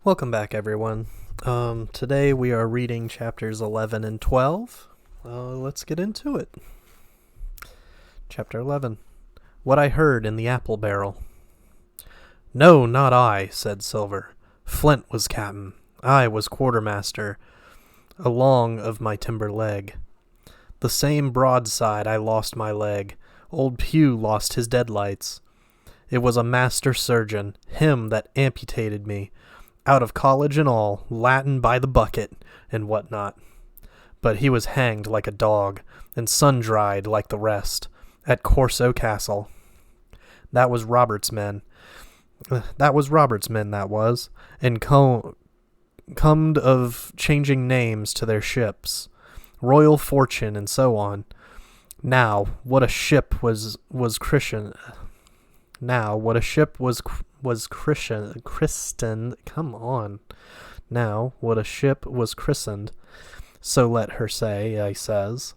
Welcome back, everyone. Today we are reading chapters 11 and 12. Let's get into it. Chapter 11. What I Heard in the Apple Barrel. "No, not I," said Silver. "Flint was captain. I was quartermaster, along of my timber leg. The same broadside I lost my leg. Old Pew lost his deadlights. It was a master surgeon, him that amputated me, out of college and all, Latin by the bucket, and what not. But he was hanged like a dog, and sun-dried like the rest, at Corso Castle. That was Robert's men, that was, and comed of changing names to their ships, Royal Fortune, and so on. Now, what a ship was christened. Come on. Now, what a ship was christened. So let her say, I says.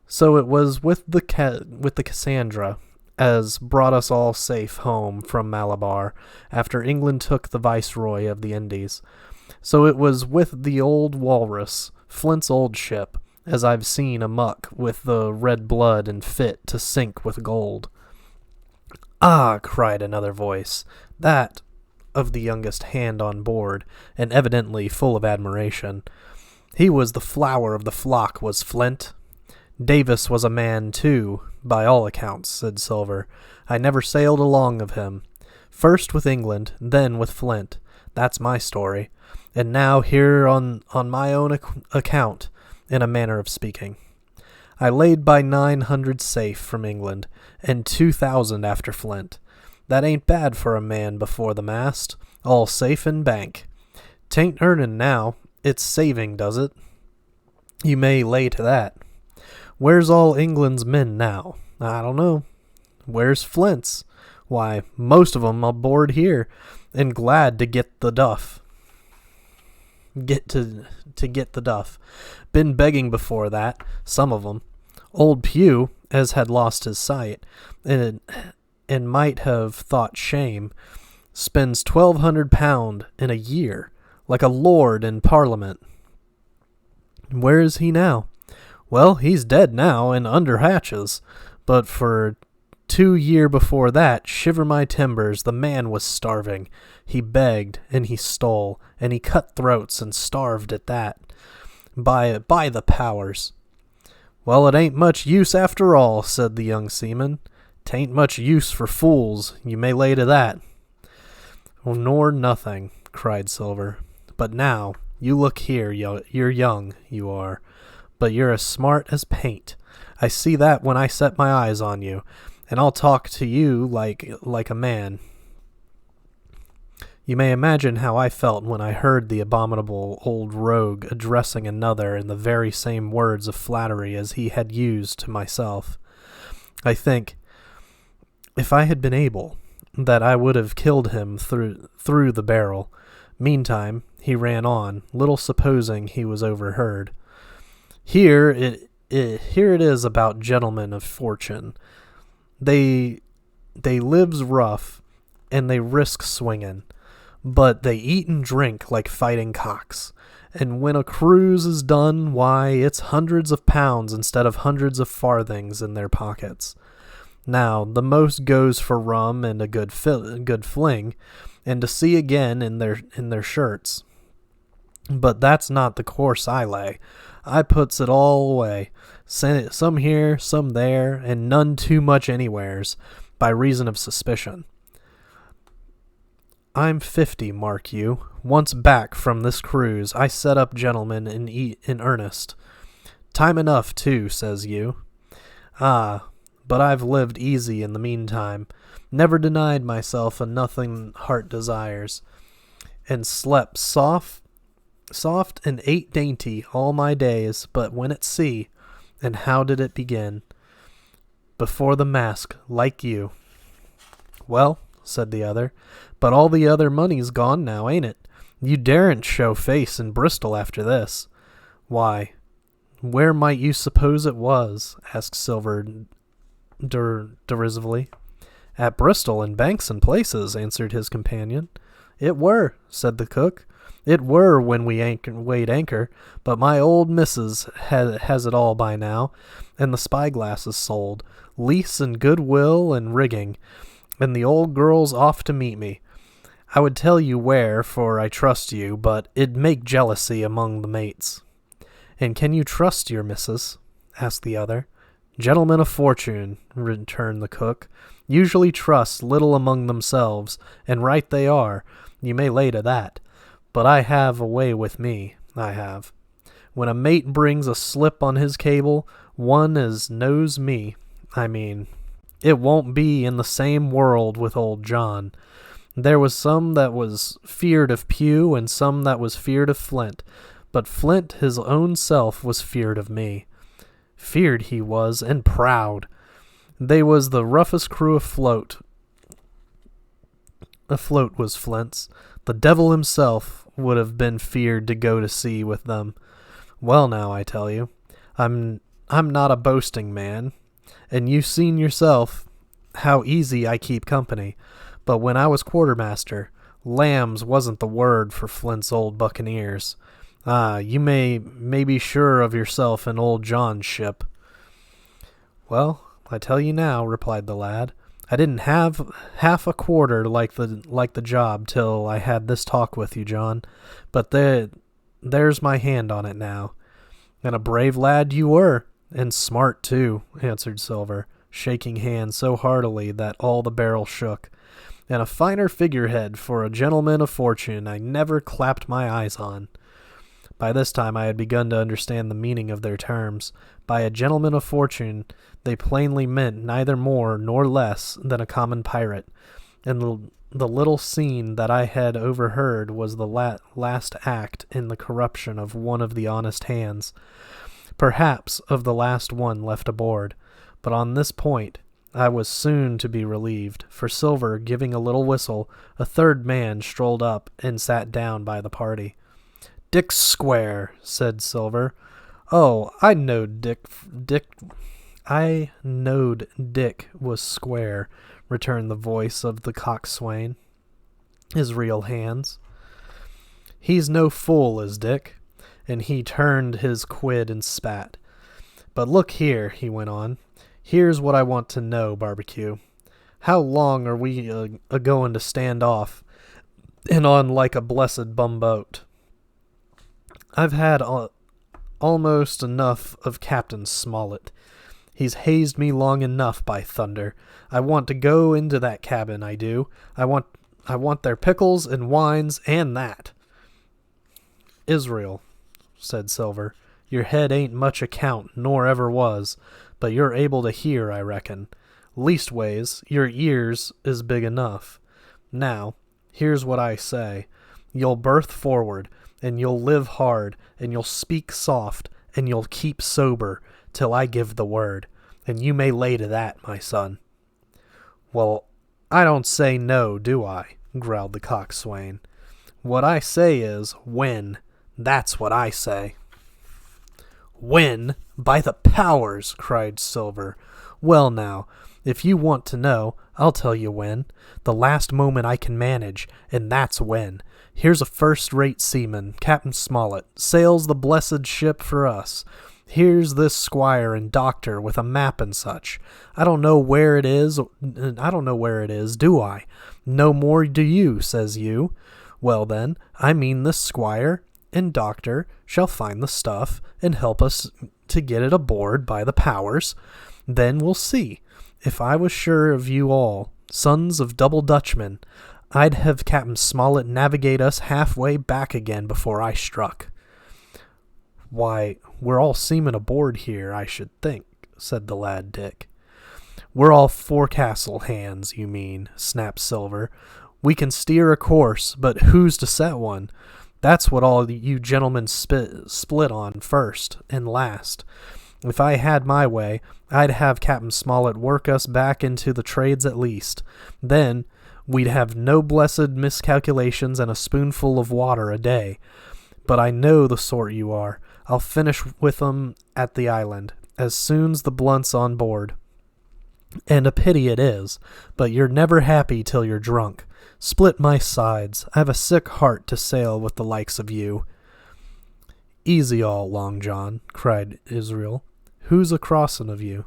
So it was with the Cassandra, as brought us all safe home from Malabar, after England took the viceroy of the Indies. So it was with the old Walrus, Flint's old ship, as I've seen amuck with the red blood and fit to sink with gold." "Ah!" cried another voice, that of the youngest hand on board, and evidently full of admiration. "He was the flower of the flock, was Flint." "Davis was a man, too, by all accounts," said Silver. "I never sailed along of him. First with England, then with Flint. That's my story. And now here on my own account, in a manner of speaking. I laid by 900 safe from England, and 2,000 after Flint. That ain't bad for a man before the mast, all safe in bank. 'Tain't earnin' now, it's saving, does it? You may lay to that. Where's all England's men now? I don't know. Where's Flint's? Why, most of 'em aboard here, and glad to get the duff. Get the duff. Been begging before that, some of 'em. Old Pew, as had lost his sight, and might have thought shame, spends £1,200 in a year, like a lord in Parliament. Where is he now? Well, he's dead now, and under hatches, but for 2 year before that, shiver my timbers, the man was starving. He begged, and he stole, and he cut throats and starved at that. By the powers. Well, it ain't much use after all," said the young seaman. "'Tain't much use for fools, you may lay to that." "Nor nothing," cried Silver. "But now, you look here, you're young, you are, but you're as smart as paint. I see that when I set my eyes on you, and I'll talk to you like a man. You may imagine how I felt when I heard the abominable old rogue addressing another in the very same words of flattery as he had used to myself. I think, if I had been able, that I would have killed him through the barrel. Meantime, he ran on, little supposing he was overheard. Here it is about gentlemen of fortune. They lives rough, and they risk swinging. But they eat and drink like fighting cocks, and when a cruise is done, why, it's hundreds of pounds instead of hundreds of farthings in their pockets. Now, the most goes for rum and a good fling, and to sea again in their shirts. But that's not the course I lay. I puts it all away, some here, some there, and none too much anywheres, by reason of suspicion. I'm 50, mark you. Once back from this cruise, I set up gentlemen in earnest. Time enough, too, says you. Ah, but I've lived easy in the meantime, never denied myself a nothing heart desires, and slept soft and ate dainty all my days, but when at sea, and how did it begin? Before the mast, like you. Well, said the other, but all the other money's gone now, ain't it? You daren't show face in Bristol after this. Why, where might you suppose it was? Asked Silver derisively. At Bristol, in banks and places, answered his companion. "It were," said the cook. "It were when we weighed anchor, but my old missus has it all by now, and the spyglass is sold, lease and goodwill and rigging, and the old girl's off to meet me. I would tell you where, for I trust you, but it'd make jealousy among the mates." "And can you trust your missus?" asked the other. "Gentlemen of fortune," returned the cook, "usually trust little among themselves, and right they are, you may lay to that. But I have a way with me, I have. When a mate brings a slip on his cable, one as knows me, I mean, it won't be in the same world with old John. There was some that was feared of Pew, and some that was feared of Flint, but Flint his own self was feared of me. Feared he was, and proud. They was the roughest crew afloat. Afloat was Flint's. The devil himself would have been feared to go to sea with them. Well now, I tell you, I'm not a boasting man, and you've seen yourself how easy I keep company, but when I was quartermaster, lambs wasn't the word for Flint's old buccaneers. You may be sure of yourself in old John's ship." "Well, I tell you now," replied the lad, "I didn't have half a quarter like the job till I had this talk with you, John. But there's my hand on it now." "And a brave lad you were, and smart too," answered Silver, shaking hands so heartily that all the barrel shook. "And a finer figurehead for a gentleman of fortune I never clapped my eyes on." By this time I had begun to understand the meaning of their terms. By a gentleman of fortune they plainly meant neither more nor less than a common pirate, and the little scene that I had overheard was the last act in the corruption of one of the honest hands, perhaps of the last one left aboard. But on this point I was soon to be relieved, for Silver, giving a little whistle, a third man strolled up and sat down by the party. "Dick's square," said Silver. "Oh, I knowed Dick was square," returned the voice of the coxswain, his real hands. "He's no fool, is Dick," and he turned his quid and spat. "But look here," he went on, "here's what I want to know, Barbecue. How long are we a-going to stand off and on like a blessed bumboat? I've had almost enough of Captain Smollett. He's hazed me long enough, by thunder. I want to go into that cabin, I do. I want their pickles and wines and that." "Israel," said Silver, "your head ain't much account, nor ever was, but you're able to hear, I reckon. Leastways, your ears is big enough. Now, here's what I say. You'll berth forward, and you'll live hard, and you'll speak soft, and you'll keep sober, till I give the word, and you may lay to that, my son." "Well, I don't say no, do I?" growled the coxswain. "What I say is, when. That's what I say." "When? By the powers!" cried Silver. "Well now, if you want to know, I'll tell you when. The last moment I can manage, and that's when. Here's a first-rate seaman, Captain Smollett, sails the blessed ship for us. Here's this squire and doctor with a map and such. I don't know where it is, do I? No more do you, says you. Well then, I mean this squire and doctor shall find the stuff and help us to get it aboard by the powers. Then we'll see. If I was sure of you all, sons of double Dutchmen, I'd have Captain Smollett navigate us halfway back again before I struck." "Why, we're all seamen aboard here, I should think," said the lad Dick. "We're all forecastle hands, you mean," snapped Silver. "We can steer a course, but who's to set one? That's what all you gentlemen split on first and last. If I had my way, I'd have Captain Smollett work us back into the trades at least. Then we'd have no blessed miscalculations and a spoonful of water a day. But I know the sort you are. I'll finish with 'em at the island, as soon's the blunt's on board. And a pity it is, but you're never happy till you're drunk. Split my sides. I have a sick heart to sail with the likes of you. Easy all, Long John, cried Israel. Who's a crossin' of you?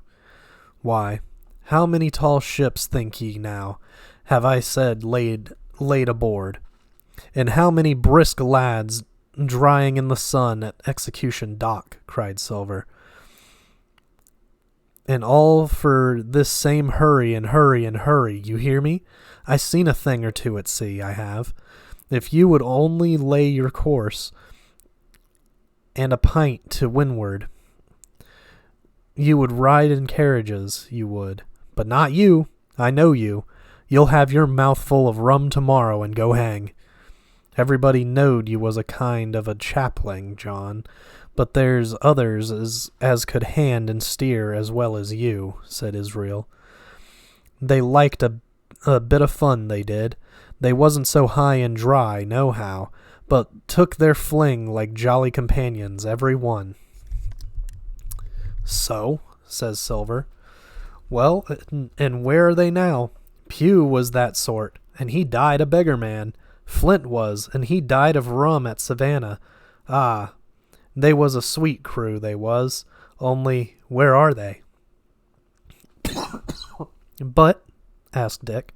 Why, how many tall ships, think ye now, have I said laid aboard? And how many brisk lads drying in the sun at Execution Dock, cried Silver. And all for this same hurry and hurry and hurry, you hear me? I seen a thing or two at sea, I have. If you would only lay your course and a pint to windward, you would ride in carriages, you would. But not you. I know you. You'll have your mouth full of rum tomorrow and go hang. Everybody knowed you was a kind of a chaplain, John, but there's others as could hand and steer as well as you, said Israel. They liked a bit of fun, they did. They wasn't so high and dry, nohow, but took their fling like jolly companions, every one. So, says Silver. Well, and where are they now? Pugh was that sort, and he died a beggar man. Flint was, and he died of rum at Savannah. Ah, they was a sweet crew, they was. Only, where are they? But, asked Dick,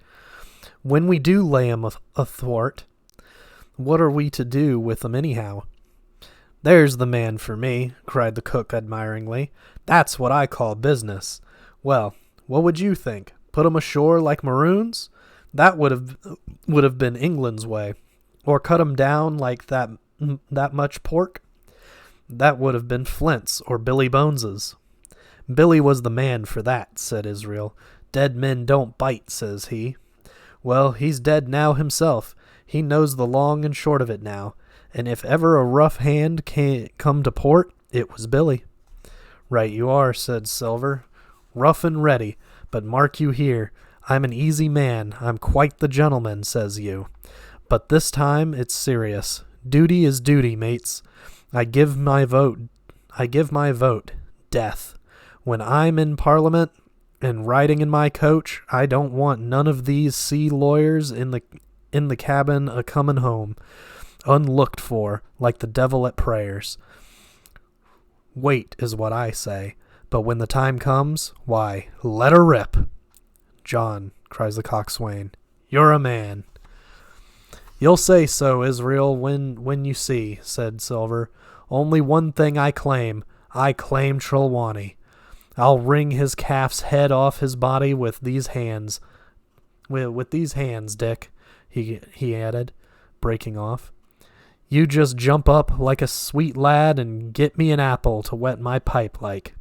when we do lay 'em athwart, what are we to do with 'em anyhow? There's the man for me, cried the cook admiringly. That's what I call business. Well, what would you think? Put 'em ashore like maroons? That would have been England's way. Or cut 'em down like that much pork? That would have been Flint's or Billy Bones's. Billy was the man for that, said Israel. Dead men don't bite, says he. Well, he's dead now himself. He knows the long and short of it now. And if ever a rough hand come to port, it was Billy. Right you are, said Silver. Rough and ready. But mark you here, I'm an easy man. I'm quite the gentleman, says you. But this time it's serious. Duty is duty, mates. I give my vote. Death. When I'm in Parliament and riding in my coach, I don't want none of these sea lawyers in the cabin a-comin' home, unlooked for, like the devil at prayers. Wait is what I say. But when the time comes, why, let her rip. John, cries the coxswain, you're a man. You'll say so, Israel, when you see, said Silver. Only one thing I claim. I claim Trelawney. I'll wring his calf's head off his body with these hands. With these hands, Dick, he added, breaking off. You just jump up like a sweet lad and get me an apple to wet my pipe like.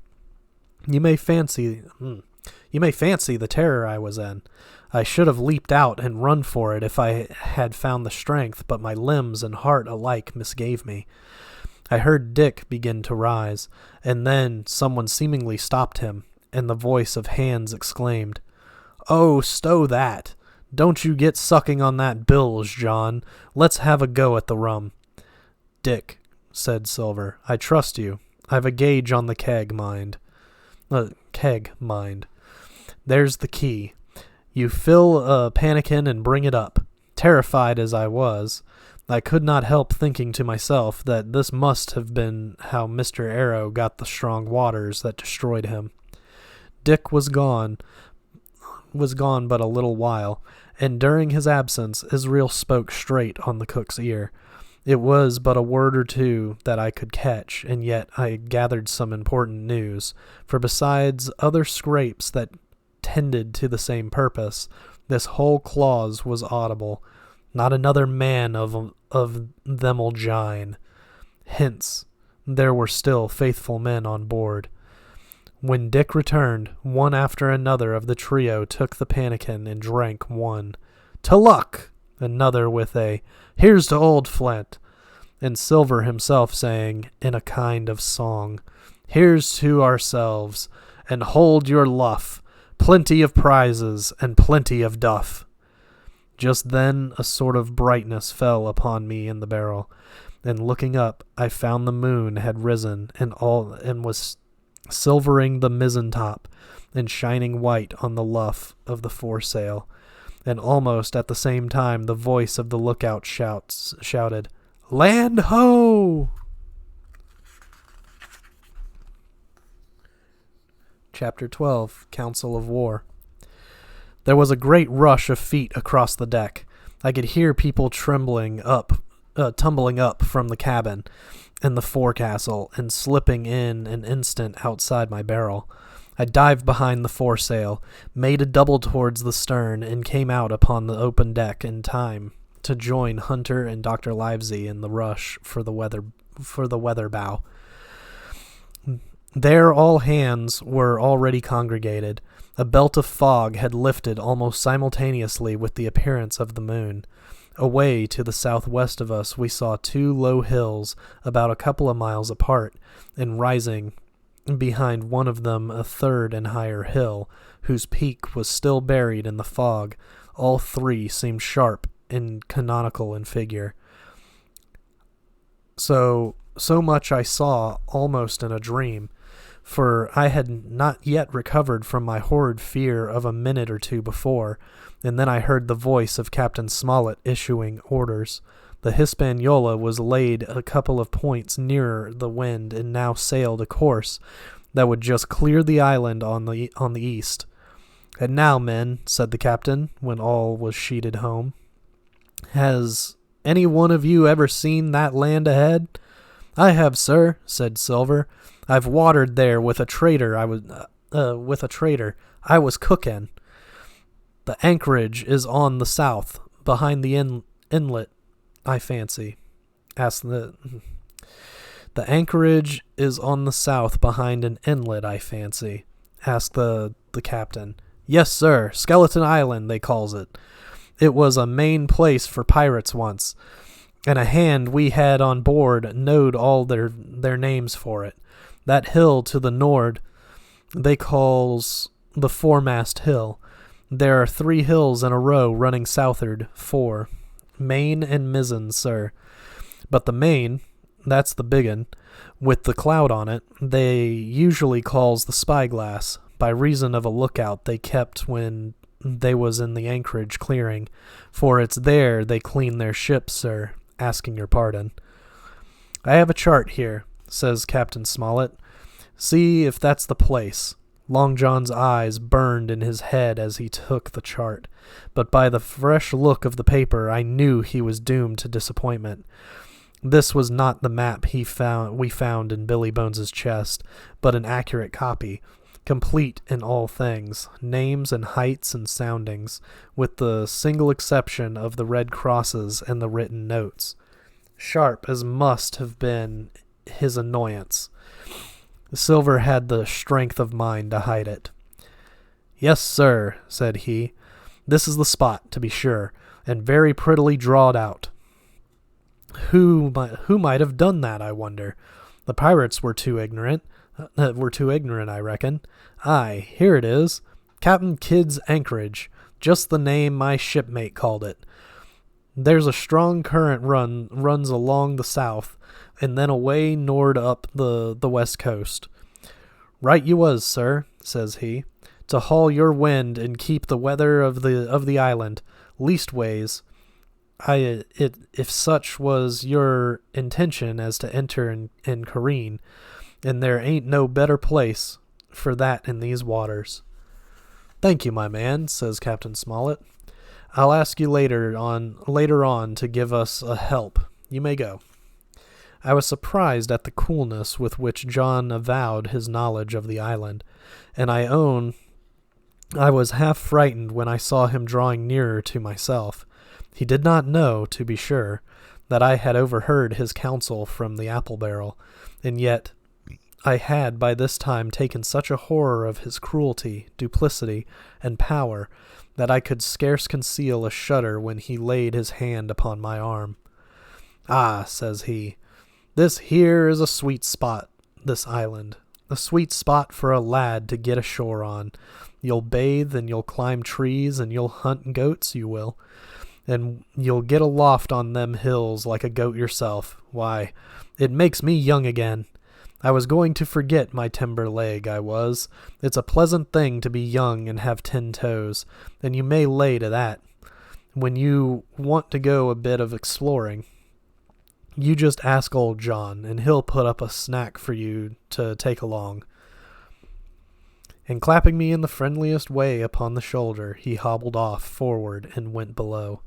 You may fancy the terror I was in. I should have leaped out and run for it if I had found the strength, but my limbs and heart alike misgave me. I heard Dick begin to rise, and then someone seemingly stopped him, and the voice of Hands exclaimed, "Oh, stow that! Don't you get sucking on that bilge, John. Let's have a go at the rum." "Dick," said Silver, "I trust you. I've a gauge on the keg, mind. There's the key. You fill a pannikin and bring it up." Terrified as I was, I could not help thinking to myself that this must have been how Mr. Arrow got the strong waters that destroyed him. Dick was gone but a little while, and during his absence Israel spoke straight on the cook's ear. It was but a word or two that I could catch, and yet I gathered some important news, for besides other scrapes that tended to the same purpose, this whole clause was audible. Not another man of them'll jine. Hence, there were still faithful men on board. When Dick returned, one after another of the trio took the pannikin and drank one. "To luck!" Another with a "Here's to old Flint!" and Silver himself saying, in a kind of song, "Here's to ourselves, and hold your luff, plenty of prizes and plenty of duff." Just then a sort of brightness fell upon me in the barrel, and looking up I found the moon had risen and was silvering the mizzen top and shining white on the luff of the foresail, and almost at the same time the voice of the lookout shouted, "Land ho!" Chapter 12, Council of War. There was a great rush of feet across the deck. I could hear people tumbling up from the cabin and the forecastle and slipping in an instant outside my barrel. I dived behind the foresail, made a double towards the stern, and came out upon the open deck in time to join Hunter and Dr. Livesey in the rush for the weather bow. There all hands were already congregated. A belt of fog had lifted almost simultaneously with the appearance of the moon. Away to the southwest of us we saw two low hills about a couple of miles apart, and rising behind one of them a third and higher hill, whose peak was still buried in the fog. All three seemed sharp and canonical in figure. So much I saw almost in a dream, for I had not yet recovered from my horrid fear of a minute or two before, and then I heard the voice of Captain Smollett issuing orders. The Hispaniola was laid a couple of points nearer the wind and now sailed a course that would just clear the island on the east. "And now, men," said the captain, when all was sheeted home, "has any one of you ever seen that land ahead?" "I have, sir," said Silver. "I've watered there with a trader. I was cooking." "The anchorage is on the south, behind the inlet, I fancy," asked the anchorage is on the south behind an inlet, I fancy," asked the captain. "Yes, sir. Skeleton Island, they calls it. It was a main place for pirates once, and a hand we had on board knowed all their names for it. That hill to the nor'ard they calls the Foremast Hill. There are 3 hills in a row running south'ard, 4. Main and mizzen, sir. But the main, that's the big 'un, with the cloud on it, they usually calls the Spyglass, by reason of a lookout they kept when they was in the anchorage clearing, for it's there they clean their ships, sir, asking your pardon." "I have a chart here," says Captain Smollett. "See if that's the place." Long John's eyes burned in his head as he took the chart, but by the fresh look of the paper I knew he was doomed to disappointment. This was not the map we found in Billy Bones's chest, but an accurate copy, complete in all things, names and heights and soundings, with the single exception of the red crosses and the written notes. Sharp as must have been his annoyance, Silver had the strength of mind to hide it. "Yes, sir," said he. "This is the spot, to be sure, and very prettily drawed out. Who might have done that, I wonder? The pirates were too ignorant, I reckon. Aye, here it is. Captain Kidd's Anchorage, just the name my shipmate called it. There's a strong current runs along the south, and then away nor'ard up the west coast." "Right you was, sir," says he, "to haul your wind and keep the weather of the island. Leastways, if such was your intention as to enter and careen, and there ain't no better place for that in these waters." "Thank you, my man," says Captain Smollett. "I'll ask you later on to give us a help. You may go." I was surprised at the coolness with which John avowed his knowledge of the island, and I own I was half frightened when I saw him drawing nearer to myself. He did not know, to be sure, that I had overheard his counsel from the apple barrel, and yet I had by this time taken such a horror of his cruelty, duplicity, and power, that I could scarce conceal a shudder when he laid his hand upon my arm. "Ah," says he, "this here is a sweet spot, this island. A sweet spot for a lad to get ashore on. You'll bathe, and you'll climb trees, and you'll hunt goats, you will. And you'll get aloft on them hills like a goat yourself. Why, it makes me young again. I was going to forget my timber leg, I was. It's a pleasant thing to be young and have 10 toes, and you may lay to that. when you want to go a bit of exploring, you just ask old John, and he'll put up a snack for you to take along." And clapping me in the friendliest way upon the shoulder, he hobbled off forward and went below.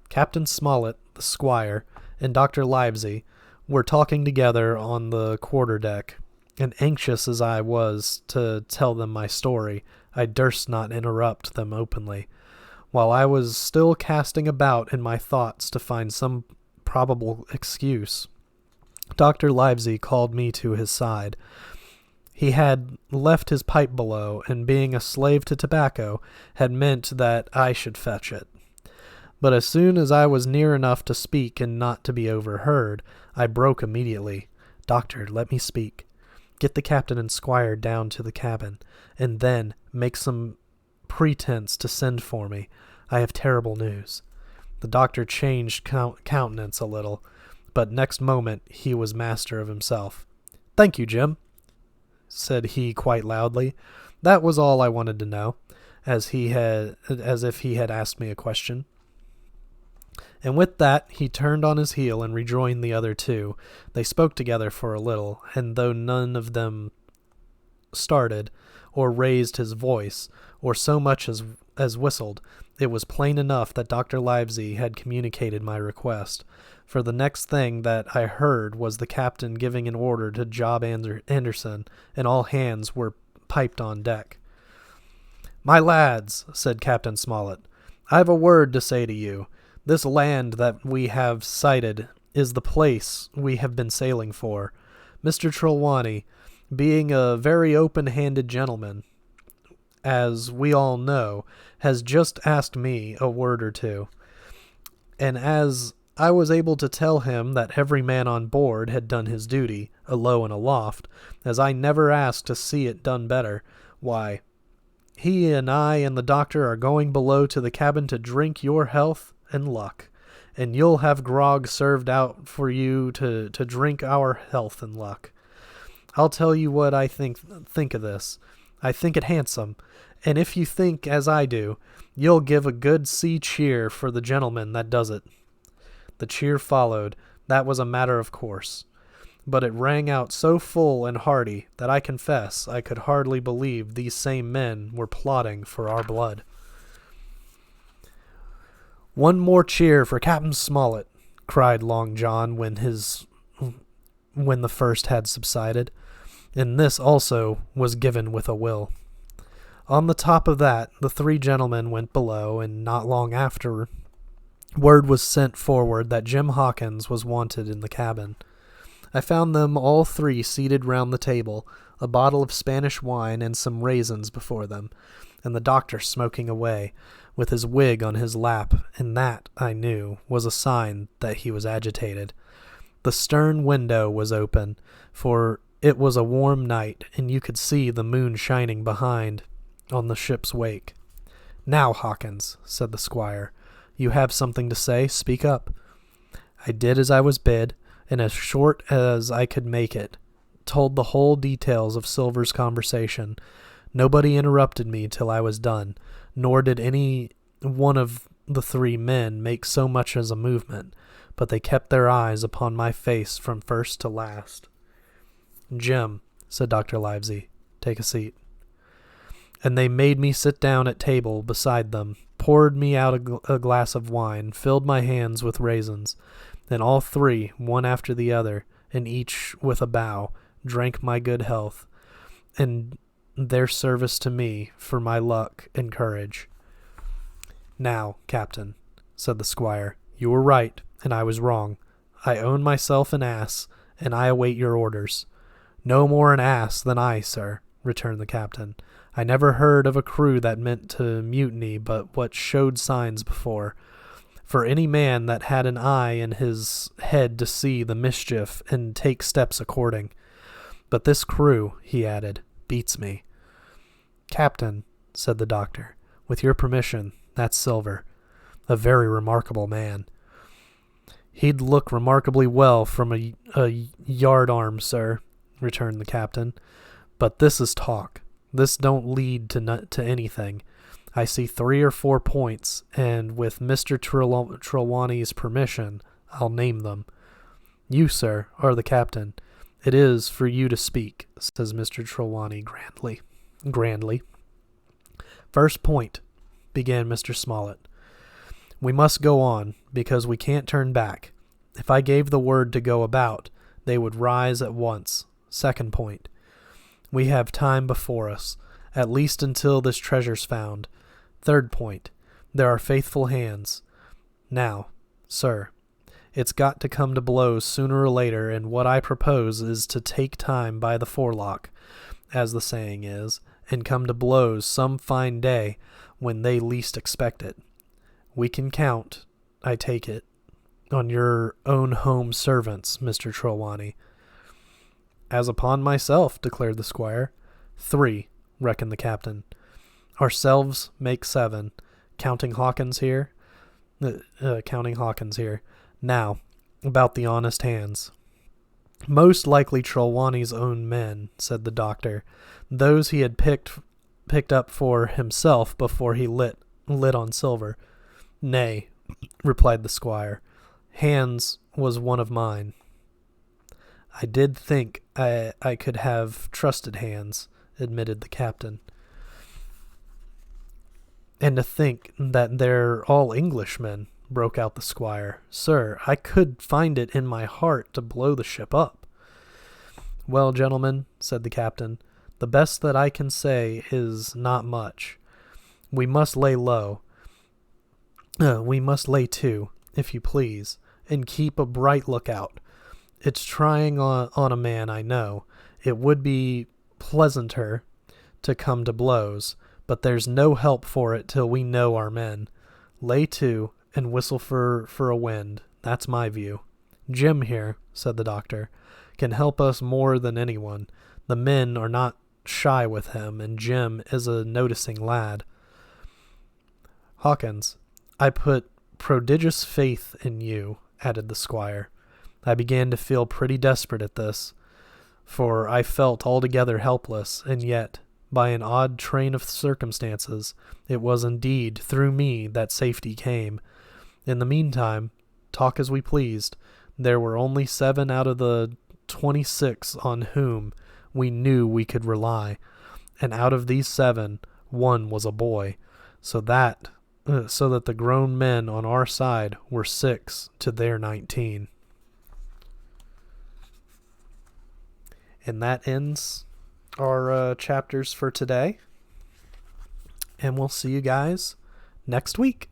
Captain Smollett, the squire, and Dr. Livesey were talking together on the quarter-deck, and anxious as I was to tell them my story, I durst not interrupt them openly. While I was still casting about in my thoughts to find some probable excuse, Dr. Livesey called me to his side. He had left his pipe below, and being a slave to tobacco, had meant that I should fetch it. But as soon as I was near enough to speak and not to be overheard, I broke immediately. "Doctor, let me speak. Get the captain and squire down to the cabin, and then make some pretense to send for me. I have terrible news." The doctor changed countenance a little, but next moment he was master of himself. "Thank you, Jim," said he quite loudly. "That was all I wanted to know," as if he had asked me a question. And with that he turned on his heel and rejoined the other two. They spoke together for a little, and though none of them started, or raised his voice, or so much as whistled, it was plain enough that Dr. Livesey had communicated my request, for the next thing that I heard was the captain giving an order to Job Anderson, and all hands were piped on deck. "My lads," said Captain Smollett, "I have a word to say to you. This land that we have sighted is the place we have been sailing for. Mr. Trelawney, being a very open-handed gentleman, as we all know, has just asked me a word or two. And as I was able to tell him that every man on board had done his duty, alow and aloft, as I never asked to see it done better, why, he and I and the doctor are going below to the cabin to drink your health and luck, and you'll have grog served out for you to drink our health and luck. I'll tell you what I think of this. I think it handsome, and if you think as I do, you'll give a good sea cheer for the gentleman that does it." The cheer followed. That was a matter of course, but it rang out so full and hearty that I confess I could hardly believe these same men were plotting for our blood. "One more cheer for Captain Smollett," cried Long John when the first had subsided, and this also was given with a will. On the top of that, the three gentlemen went below, and not long after, word was sent forward that Jim Hawkins was wanted in the cabin. I found them all three seated round the table, a bottle of Spanish wine and some raisins before them, and the doctor smoking away, with his wig on his lap, and that, I knew, was a sign that he was agitated. The stern window was open, for it was a warm night, and you could see the moon shining behind on the ship's wake. "Now, Hawkins," said the squire, "you have something to say. Speak up." I did as I was bid, and as short as I could make it, told the whole details of Silver's conversation. Nobody interrupted me till I was done, nor did any one of the three men make so much as a movement, but they kept their eyes upon my face from first to last. "Jim," said Dr. Livesey, "take a seat." And they made me sit down at table beside them, poured me out a glass of wine, filled my hands with raisins, and all three, one after the other, and each with a bow, drank my good health, and their service to me for my luck and courage. "Now, Captain," said the squire, "you were right, and I was wrong. I own myself an ass, and I await your orders." "No more an ass than I, sir," returned the captain. "I never heard of a crew that meant to mutiny but what showed signs before. For any man that had an eye in his head to see the mischief and take steps according. But this crew," he added, "beats me." "Captain," said the doctor, "with your permission, that's Silver. A very remarkable man." "He'd look remarkably well from a yard-arm, sir," returned the captain. "But this is talk. This don't lead to anything. I see 3 or 4 points, and with Mr. Trelawney's permission, I'll name them. You, sir, are the captain. It is for you to speak, says Mr. Trelawney grandly. First point, began Mr. Smollett. We must go on, because we can't turn back. If I gave the word to go about, they would rise at once. Second point, we have time before us, at least until this treasure's found. Third point, there are faithful hands. Now, sir, it's got to come to blows sooner or later, and what I propose is to take time by the forelock, as the saying is, and come to blows some fine day when they least expect it. We can count, I take it, on your own home servants, Mr. Trelawney. As upon myself, declared the squire. 3, reckoned the captain. Ourselves make 7, counting Hawkins here. Now, about the honest hands. Most likely Trelawney's own men, said the doctor, those he had picked up for himself before he lit on Silver. Nay, replied the squire, Hands was one of mine. I did think I could have trusted Hands, admitted the captain. And to think that they're all Englishmen, broke out the squire. Sir, I could find it in my heart to blow the ship up. Well, gentlemen, said the captain, the best that I can say is not much. We must lay low. We must lay to, if you please, and keep a bright lookout. It's trying on a man, I know. It would be pleasanter to come to blows, but there's no help for it till we know our men. Lay to and whistle for a wind. That's my view. Jim here, said the doctor, can help us more than anyone. The men are not shy with him, and Jim is a noticing lad. Hawkins, I put prodigious faith in you, added the squire. I began to feel pretty desperate at this, for I felt altogether helpless, and yet, by an odd train of circumstances, it was indeed through me that safety came. In the meantime, talk as we pleased, there were only 7 out of the 26 on whom we knew we could rely, and out of these 7, 1 was a boy, so that the grown men on our side were 6 to their 19. And that ends our chapters for today. And we'll see you guys next week.